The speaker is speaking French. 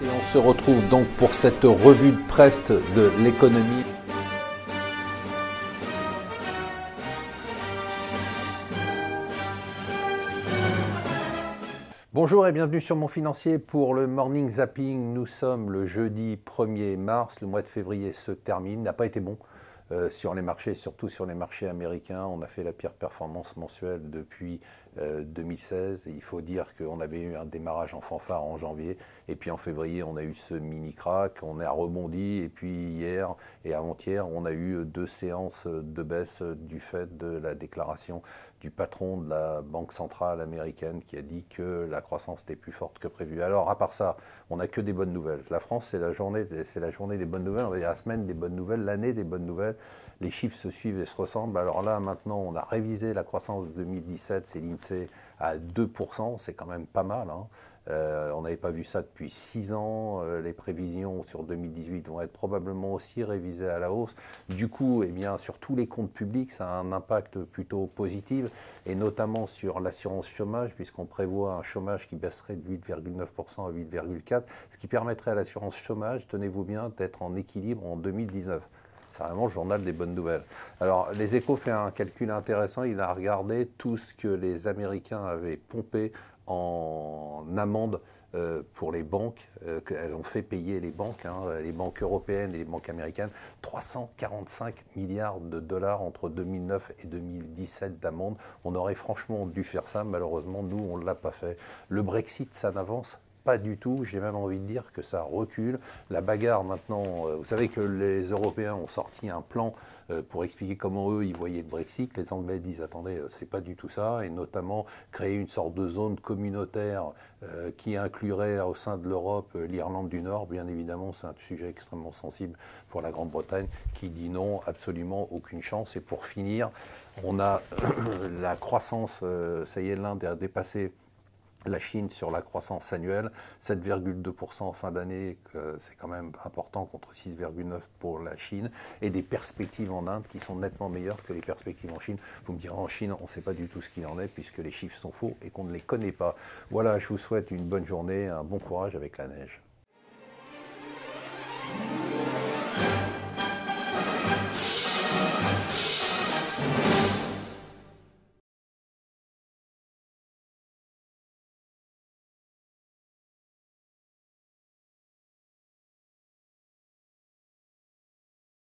Et on se retrouve donc pour cette revue de presse de l'économie. Bonjour et bienvenue sur Mon Financier pour le Morning Zapping. Nous sommes le jeudi 1er mars, le mois de février se termine, n'a pas été bon sur les marchés, surtout sur les marchés américains. On a fait la pire performance mensuelle depuis 2016. Et il faut dire qu'on avait eu un démarrage en fanfare en janvier et puis en février on a eu ce mini crack, on a rebondi et puis hier et avant-hier on a eu 2 séances de baisse du fait de la déclaration du patron de la Banque centrale américaine qui a dit que la croissance était plus forte que prévu. Alors à part ça, on n'a que des bonnes nouvelles. La France, c'est la journée des bonnes nouvelles, on va dire la semaine des bonnes nouvelles, l'année des bonnes nouvelles. Les chiffres se suivent et se ressemblent. Alors là, maintenant, on a révisé la croissance de 2017, c'est l'INSEE à 2%, c'est quand même pas mal, hein. On n'avait pas vu ça depuis 6 ans. Les prévisions sur 2018 vont être probablement aussi révisées à la hausse. Du coup, eh bien, sur tous les comptes publics, ça a un impact plutôt positif, et notamment sur l'assurance chômage, puisqu'on prévoit un chômage qui baisserait de 8,9% à 8,4%, ce qui permettrait à l'assurance chômage, tenez-vous bien, d'être en équilibre en 2019. C'est vraiment le journal des bonnes nouvelles. Alors, Les Échos fait un calcul intéressant. Il a regardé tout ce que les Américains avaient pompé en amende pour les banques, qu'elles ont fait payer les banques européennes et les banques américaines, 345 milliards de dollars entre 2009 et 2017 d'amende. On aurait franchement dû faire ça. Malheureusement, nous, on ne l'a pas fait. Le Brexit, ça n'avance pas du tout, j'ai même envie de dire que ça recule. La bagarre maintenant, vous savez que les Européens ont sorti un plan pour expliquer comment eux ils voyaient le Brexit. Les Anglais disent attendez, c'est pas du tout ça, et notamment créer une sorte de zone communautaire qui inclurait au sein de l'Europe l'Irlande du Nord. Bien évidemment, c'est un sujet extrêmement sensible pour la Grande-Bretagne qui dit non, absolument aucune chance. Et pour finir, on a la croissance, ça y est, l'Inde a dépassé la Chine sur la croissance annuelle, 7,2% en fin d'année, c'est quand même important contre 6,9% pour la Chine, et des perspectives en Inde qui sont nettement meilleures que les perspectives en Chine. Vous me direz, en Chine, on ne sait pas du tout ce qu'il en est puisque les chiffres sont faux et qu'on ne les connaît pas. Voilà, je vous souhaite une bonne journée, un bon courage avec la neige.